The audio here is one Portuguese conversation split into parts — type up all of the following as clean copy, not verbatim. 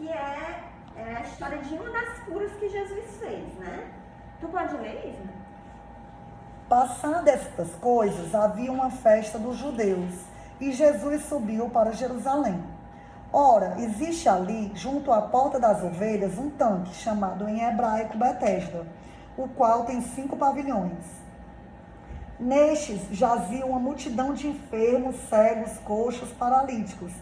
que é a história de uma das curas que Jesus fez, né? Tu pode ler, Isma? Passando estas coisas, havia uma festa dos judeus, e Jesus subiu para Jerusalém. Ora, existe ali, junto à porta das ovelhas, um tanque, chamado em hebraico Betesda, o qual tem 5 pavilhões. Nestes jazia uma multidão de enfermos, cegos, coxos, paralíticos,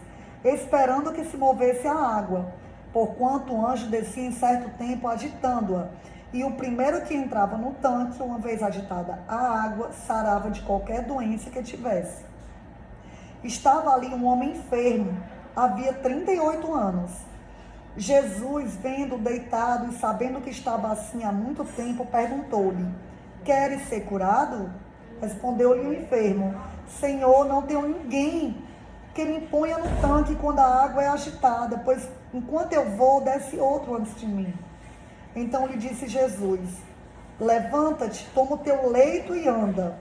esperando que se movesse a água, porquanto o anjo descia em certo tempo agitando-a, e o primeiro que entrava no tanque, uma vez agitada a água, sarava de qualquer doença que tivesse. Estava ali um homem enfermo, havia 38 anos. Jesus, vendo deitado e sabendo que estava assim há muito tempo, perguntou-lhe: queres ser curado? Respondeu-lhe o enfermo: Senhor, não tenho ninguém que me ponha no tanque quando a água é agitada, pois enquanto eu vou, desce outro antes de mim. Então lhe disse Jesus: levanta-te, toma o teu leito e anda.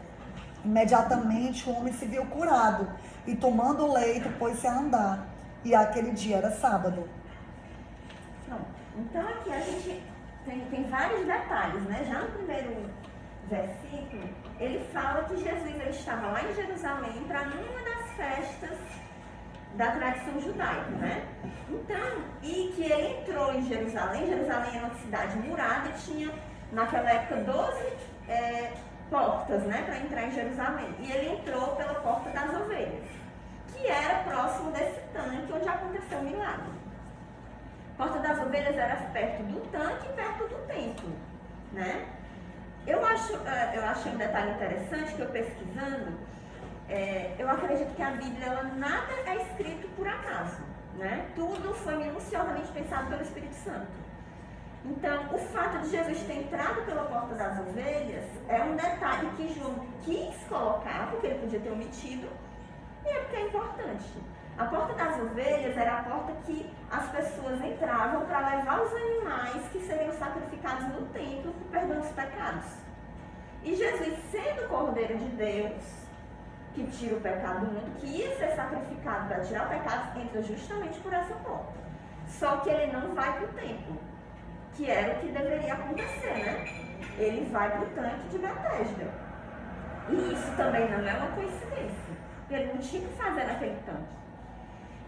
Imediatamente o homem se viu curado, e tomando o leito, pôs-se a andar. E aquele dia era sábado. Então aqui a gente tem vários detalhes, né? Já no primeiro versículo, ele fala que Jesus ele estava lá em Jerusalém para numa das festas da tradição judaica, né? Então, e que ele entrou em Jerusalém. Jerusalém era uma cidade murada e tinha, naquela época, 12 portas, né, para entrar em Jerusalém. E ele entrou pela porta das ovelhas, que era próximo desse tanque onde aconteceu o milagre. A porta das ovelhas era perto do tanque e perto do templo, né? Eu achei um detalhe interessante que eu pesquisando, eu acredito que a Bíblia, ela nada é escrito por acaso, né? Tudo foi minuciosamente pensado pelo Espírito Santo. Então, o fato de Jesus ter entrado pela porta das ovelhas é um detalhe que João quis colocar, porque ele podia ter omitido, e é porque é importante. A porta das ovelhas era a porta que as pessoas entravam para levar os animais que seriam sacrificados no templo por perdão dos pecados. E Jesus, sendo o Cordeiro de Deus, que tira o pecado do mundo, que ia ser sacrificado para tirar o pecado, entra justamente por essa porta. Só que ele não vai para o templo, que era o que deveria acontecer, né? Ele vai para o tanque de Betesda. E isso também não é uma coincidência. Ele não tinha que fazer naquele tanque.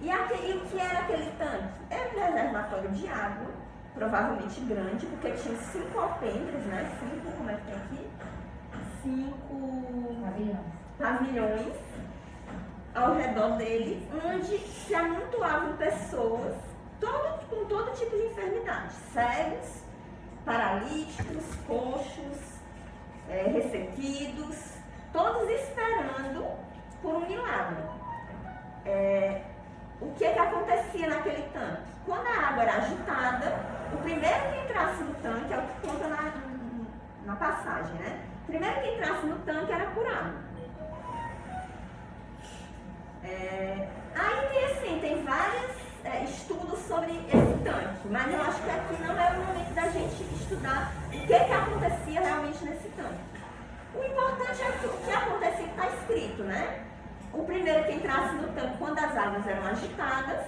E o que era aquele tanque? Era um reservatório de água, provavelmente grande, porque tinha 5 alpendres, né? 5, como é que tem aqui? 5 pavilhões ao redor dele, onde se amontoavam pessoas com todo tipo de enfermidade. Cegos, paralíticos, coxos, ressequidos, todos esperando por um milagre. O que acontecia naquele tanque? Quando a água era agitada, o primeiro que entrasse no tanque, é o que conta na passagem, né? O primeiro que entrasse no tanque era curado. Aí tem vários estudos sobre esse tanque, mas eu acho que aqui não é o momento da gente estudar o que acontecia realmente nesse tanque. O importante é que o que acontecia está escrito, né? O primeiro que entrasse no tanque, quando as águas eram agitadas,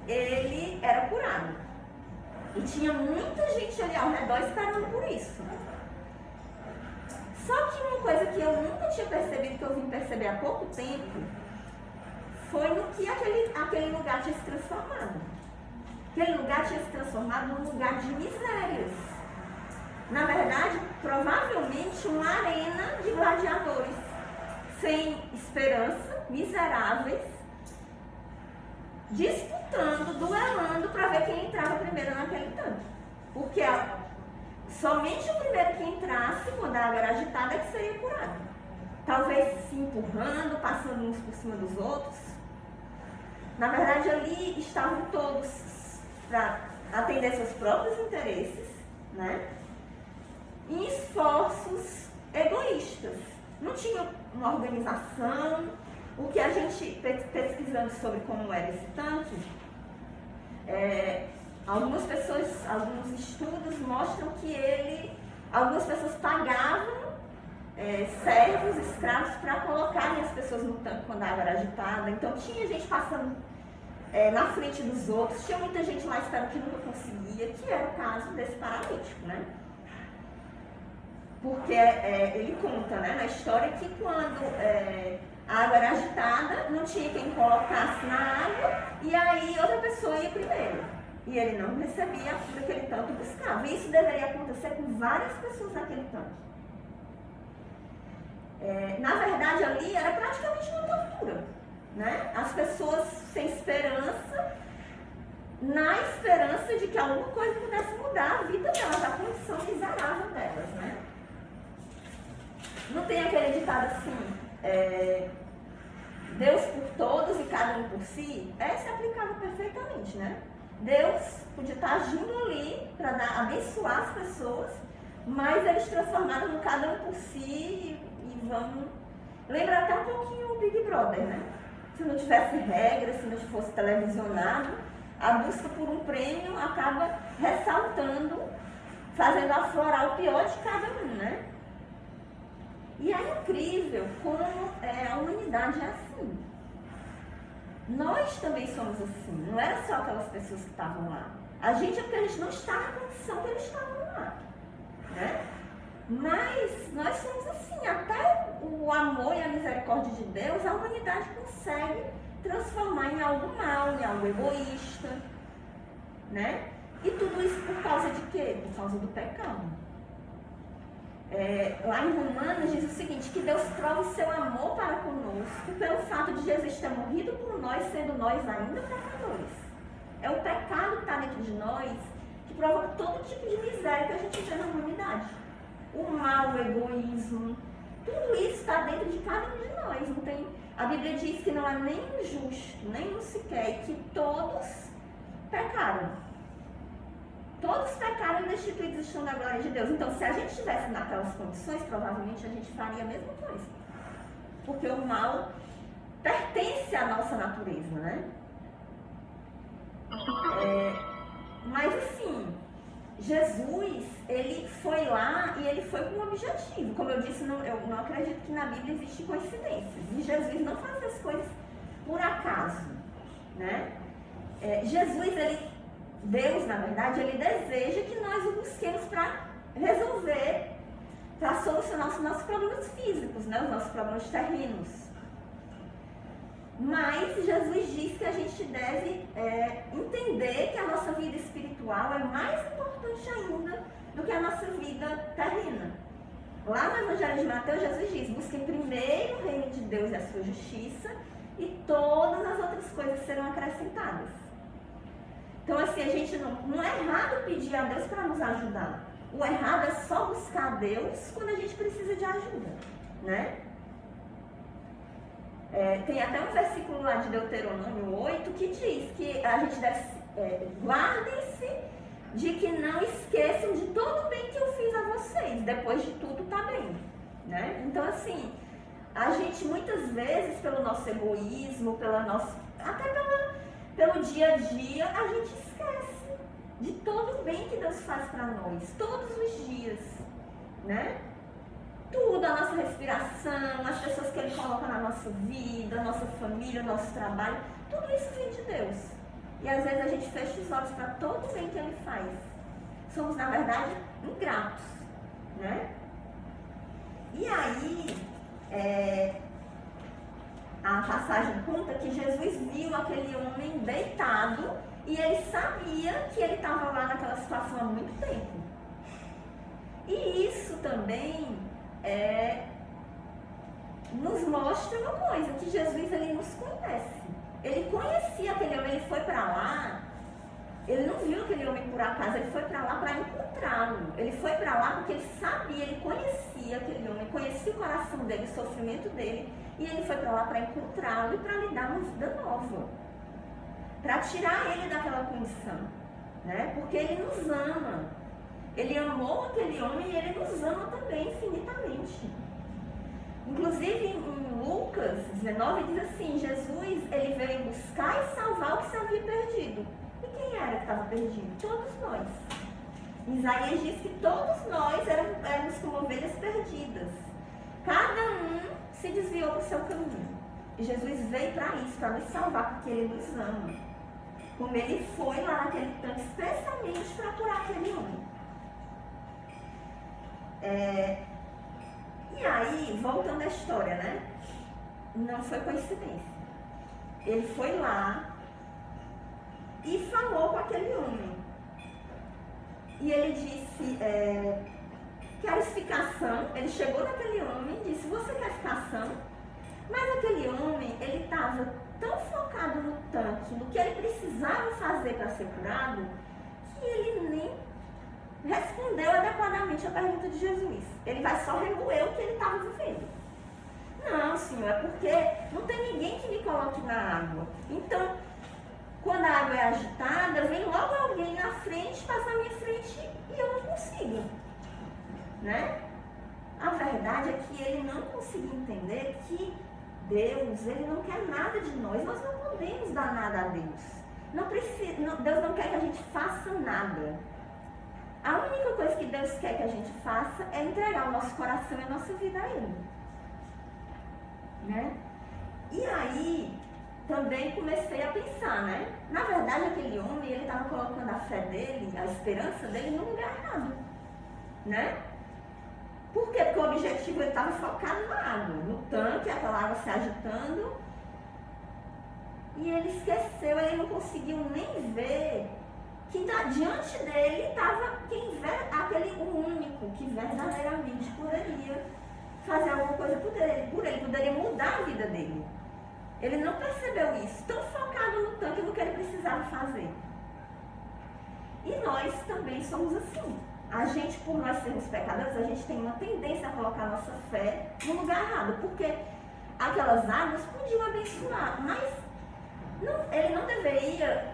ele era curado. E tinha muita gente ali ao redor esperando por isso. Só que uma coisa que eu nunca tinha percebido, que eu vim perceber há pouco tempo, foi no que aquele lugar tinha se transformado. Aquele lugar tinha se transformado num lugar de misérias. Na verdade, provavelmente uma arena de gladiadores, sem esperança, miseráveis, disputando, duelando para ver quem entrava primeiro naquele tanque. Porque somente o primeiro que entrasse, quando a água era agitada, é que seria curado. Talvez se empurrando, passando uns por cima dos outros. Na verdade, ali estavam todos para atender seus próprios interesses, né? Em esforços egoístas. Não tinha uma organização. O que a gente, pesquisando sobre como era esse tanque, alguns estudos mostram que algumas pessoas pagavam servos, escravos, para colocarem as pessoas no tanque quando a água era agitada. Então tinha gente passando na frente dos outros. Tinha muita gente lá esperando que nunca conseguia, que era o caso desse paralítico, né? Porque ele conta, né, na história que quando a água era agitada, não tinha quem colocasse na água, e aí outra pessoa ia primeiro. E ele não recebia a cura que ele tanto buscava. E isso deveria acontecer com várias pessoas naquele tanto. Na verdade, ali era praticamente uma tortura, né? As pessoas sem esperança, na esperança de que alguma coisa pudesse mudar a vida delas, a condição miserável delas, né? Não tem aquele ditado assim, Deus por todos e cada um por si? Se aplicava perfeitamente, né? Deus podia estar agindo ali para abençoar as pessoas, mas eles transformaram no cada um por si e vão... Lembra até um pouquinho o Big Brother, né? Se não tivesse regras, se não fosse televisionado, a busca por um prêmio acaba ressaltando, fazendo aflorar o pior de cada um, né? E é incrível como a humanidade é assim. Nós também somos assim, não era só aquelas pessoas que estavam lá. A gente é porque a gente não está na condição que eles estavam lá, né? Mas nós somos assim, até o amor e a misericórdia de Deus, a humanidade consegue transformar em algo mal, em algo egoísta, né? E tudo isso por causa de quê? Por causa do pecado. Lá em Romanos diz o seguinte, que Deus prova o seu amor para conosco pelo fato de Jesus ter morrido por nós, sendo nós ainda pecadores. É o pecado que está dentro de nós que provoca todo tipo de miséria que a gente vê na humanidade. O mal, o egoísmo, tudo isso está dentro de cada um de nós. Não tem... A Bíblia diz que não há nenhum justo, nenhum sequer, e que todos pecaram. Todos pecaram e destituídos estão da glória de Deus. Então, se a gente estivesse naquelas condições, provavelmente a gente faria a mesma coisa. Porque o mal pertence à nossa natureza, né? Mas assim, Jesus, ele foi lá e ele foi com um objetivo. Como eu disse, eu não acredito que na Bíblia existe coincidências. E Jesus não faz as coisas por acaso, né? Deus, na verdade, ele deseja que nós o busquemos para resolver, para solucionar os nossos problemas físicos, né? Os nossos problemas terrenos. Mas Jesus diz que a gente deve entender que a nossa vida espiritual é mais importante ainda do que a nossa vida terrena. Lá no Evangelho de Mateus, Jesus diz, busquem primeiro o reino de Deus e a sua justiça, e todas as outras coisas serão acrescentadas. Então, assim, a gente não é errado pedir a Deus para nos ajudar. O errado é só buscar a Deus quando a gente precisa de ajuda, né? Tem até um versículo lá de Deuteronômio 8 que diz que a gente deve guardem-se de que não esqueçam de todo o bem que eu fiz a vocês. Depois de tudo, tá bem, né? Então, assim, a gente muitas vezes, pelo nosso egoísmo, pelo dia a dia, a gente esquece de todo o bem que Deus faz para nós, todos os dias, né? Tudo, a nossa respiração, as pessoas que Ele coloca na nossa vida, a nossa família, o nosso trabalho, tudo isso vem de Deus. E às vezes a gente fecha os olhos para todo o bem que Ele faz. Somos, na verdade, ingratos, né? E aí, a passagem conta que Jesus viu aquele homem deitado e ele sabia que ele estava lá naquela situação há muito tempo. E isso também nos mostra uma coisa, que Jesus ele nos conhece. Ele conhecia aquele homem, ele foi para lá, ele não viu aquele homem por acaso, ele foi para lá para encontrá-lo. Ele foi para lá porque ele sabia, ele conhecia aquele homem, conhecia o coração dele, o sofrimento dele. E ele foi para lá para encontrá-lo e para lhe dar uma vida nova. Para tirar ele daquela condição, né? Porque ele nos ama. Ele amou aquele homem e ele nos ama também infinitamente. Inclusive em Lucas 19 diz assim, Jesus ele veio buscar e salvar o que se havia perdido. E quem era que estava perdido? Todos nós. Isaías diz que todos nós éramos como ovelhas perdidas. Cada um se desviou para o seu caminho. E Jesus veio para isso, para nos salvar, porque Ele nos ama. como ele foi lá naquele tanque especialmente para curar aquele homem. E aí, voltando à história, né? Não foi coincidência. Ele foi lá e falou com aquele homem. E ele disse, quero ficar sã. Ele chegou naquele homem e disse, você quer ficar sã? Mas aquele homem, ele estava tão focado no tanque, no que ele precisava fazer para ser curado, que ele nem respondeu adequadamente a pergunta de Jesus. Ele vai só remoer o que ele estava vivendo. Não, senhor, é porque não tem ninguém que me coloque na água. Então, quando a água é agitada, vem logo alguém na frente, passa na minha frente e eu não consigo. Né? A verdade é que ele não conseguiu entender que Deus, ele não quer nada de nós. Nós não podemos dar nada a Deus. Deus não quer que a gente faça nada. A única coisa que Deus quer que a gente faça é entregar o nosso coração e a nossa vida a Ele. Né? E aí, também comecei a pensar, né? Na verdade, aquele homem, ele estava colocando a fé dele, a esperança dele no lugar errado. Né? Por quê? Porque o objetivo, ele estava focado na água, no tanque, aquela água se agitando. E ele esqueceu, ele não conseguiu nem ver que diante dele estava o único que verdadeiramente poderia fazer alguma coisa por ele, poderia mudar a vida dele. Ele não percebeu isso, tão focado no tanque, no que ele precisava fazer. E nós também somos assim. A gente, por nós sermos pecadores, a gente tem uma tendência a colocar a nossa fé no lugar errado, porque aquelas águas podiam abençoar, mas ele não deveria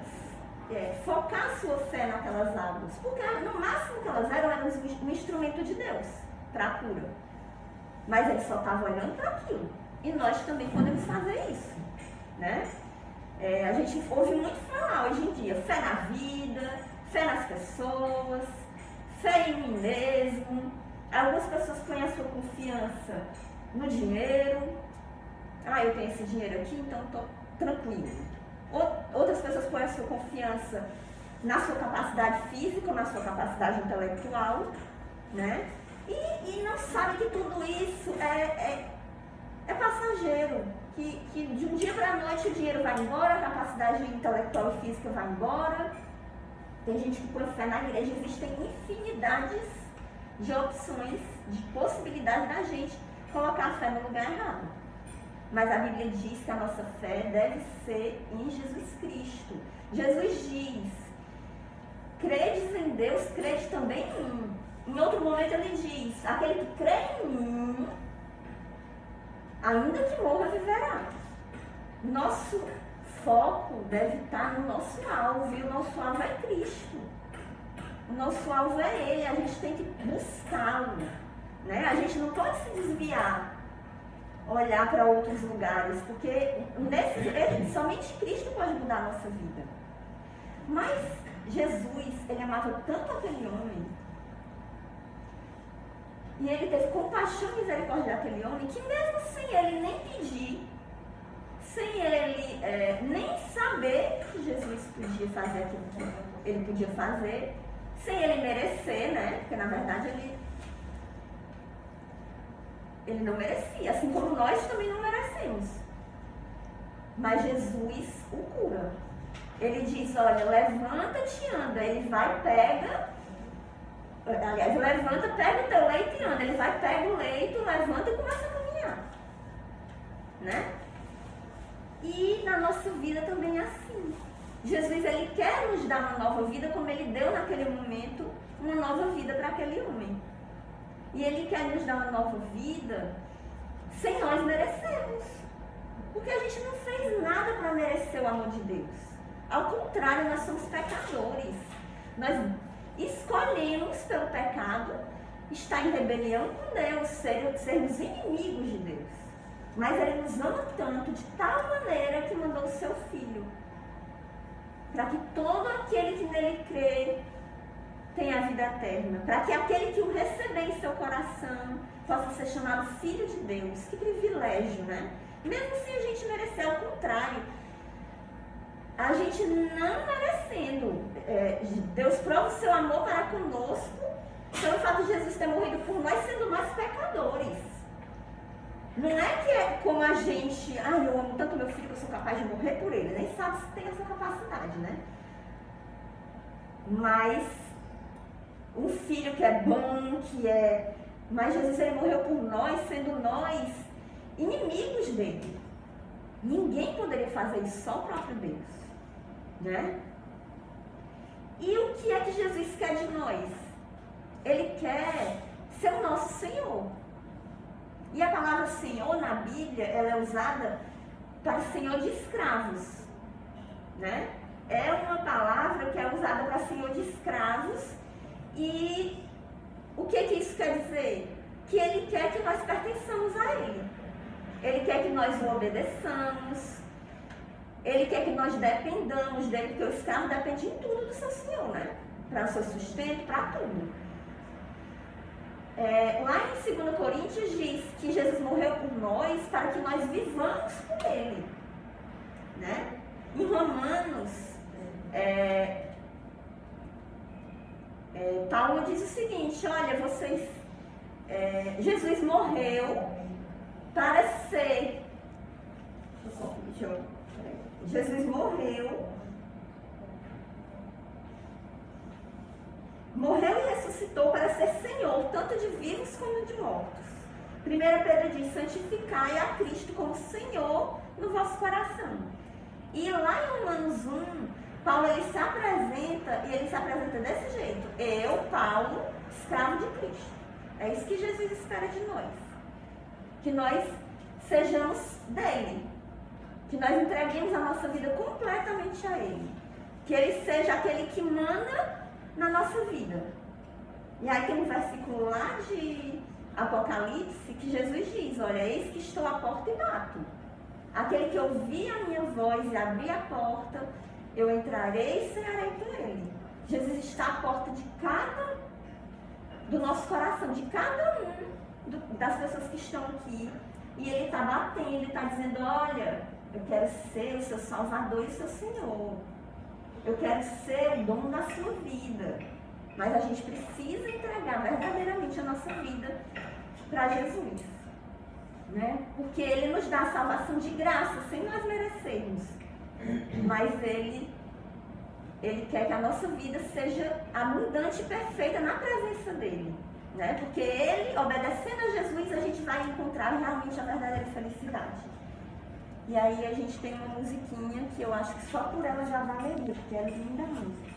focar a sua fé naquelas águas, porque no máximo que elas eram um instrumento de Deus para a cura. Mas ele só estava olhando para aquilo. E nós também podemos fazer isso. Né? A gente ouve muito falar hoje em dia, fé na vida, fé nas pessoas, fé em mim mesmo. Algumas pessoas põem a sua confiança no dinheiro. Eu tenho esse dinheiro aqui, então estou tranquilo. Outras pessoas põem a sua confiança na sua capacidade física, na sua capacidade intelectual, né? E não sabe que tudo isso é passageiro, que de um dia para a noite o dinheiro vai embora, a capacidade intelectual e física vai embora. Tem gente que põe fé na igreja, existem infinidades de opções, de possibilidades da gente colocar a fé no lugar errado. Mas a Bíblia diz que a nossa fé deve ser em Jesus Cristo. Jesus diz, credes em Deus, crede também em mim. Em outro momento ele diz, aquele que crê em mim, ainda que morra, viverá. Nosso foco deve estar no nosso alvo, e o nosso alvo é Cristo. O nosso alvo é Ele, a gente tem que buscá-lo. Né? A gente não pode se desviar, olhar para outros lugares, porque somente Cristo pode mudar a nossa vida. Mas Jesus, ele amava tanto aquele homem, e ele teve compaixão e misericórdia daquele homem, que mesmo sem ele nem pedir, sem ele nem saber que Jesus podia fazer aquilo que ele podia fazer, sem ele merecer, né? Porque na verdade ele não merecia, assim como nós também não merecemos. Mas Jesus o cura. Ele diz, olha, levanta-te e anda. Ele vai, levanta, pega o teu leito e anda. Ele vai, pega o leito, levanta e começa a caminhar. Né? E na nossa vida também é assim. Jesus, ele quer nos dar uma nova vida, como ele deu naquele momento uma nova vida para aquele homem. E ele quer nos dar uma nova vida sem nós merecermos. Porque a gente não fez nada para merecer o amor de Deus. Ao contrário, nós somos pecadores. Nós escolhemos pelo pecado estar em rebelião com Deus, sermos inimigos de Deus. Mas ele nos ama tanto, de tal maneira, que mandou o seu Filho. Para que todo aquele que nele crê tenha a vida eterna. Para que aquele que o receber em seu coração possa ser chamado Filho de Deus. Que privilégio, né? Mesmo sem a gente merecer, ao contrário. A gente não merece Deus prova o seu amor para conosco pelo fato de Jesus ter morrido por nós, sendo nós pecadores. Não é que é como a gente, eu amo tanto meu filho que eu sou capaz de morrer por ele. Nem sabe se tem essa capacidade, né? Mas um filho que é bom, mas Jesus, ele morreu por nós, sendo nós inimigos dele. Ninguém poderia fazer isso, só o próprio Deus, né? E o que é que Jesus quer de nós? Ele quer ser o nosso Senhor. E a palavra Senhor na Bíblia, ela é usada para Senhor de escravos, né? É uma palavra que é usada para Senhor de escravos. E o que isso quer dizer? Que Ele quer que nós pertençamos a Ele. Ele quer que nós o obedeçamos. Ele quer que nós dependamos dele, porque o escravo depende em tudo do seu Senhor, né? Para o seu sustento, para tudo. Lá em 2 Coríntios diz que Jesus morreu por nós para que nós vivamos por Ele, né? Em Romanos, Paulo diz o seguinte: olha, Jesus morreu para ser. Jesus morreu e ressuscitou para ser Senhor, tanto de vivos como de mortos. 1 Pedro diz: santificai a Cristo como Senhor no vosso coração. E lá em Romanos 1, Paulo ele se apresenta desse jeito: eu, Paulo, escravo de Cristo. É isso que Jesus espera de nós. Que nós sejamos dele. Que nós entreguemos a nossa vida completamente a Ele. Que Ele seja aquele que manda na nossa vida. E aí tem um versículo lá de Apocalipse que Jesus diz: olha, eis que estou à porta e bato. Aquele que ouvir a minha voz e abrir a porta, eu entrarei e cearei com ele. Jesus está à porta do nosso coração, de cada das pessoas que estão aqui. E Ele está batendo, Ele está dizendo: olha, eu quero ser o seu Salvador e o seu Senhor. Eu quero ser o dono da sua vida. Mas a gente precisa entregar verdadeiramente a nossa vida para Jesus, né? Porque Ele nos dá a salvação de graça, sem nós merecermos. Mas Ele quer que a nossa vida seja abundante e perfeita na presença dEle, né? Porque Ele, obedecendo a Jesus, a gente vai encontrar realmente a verdadeira felicidade. E aí a gente tem uma musiquinha que eu acho que só por ela já valeria, porque ela é linda música.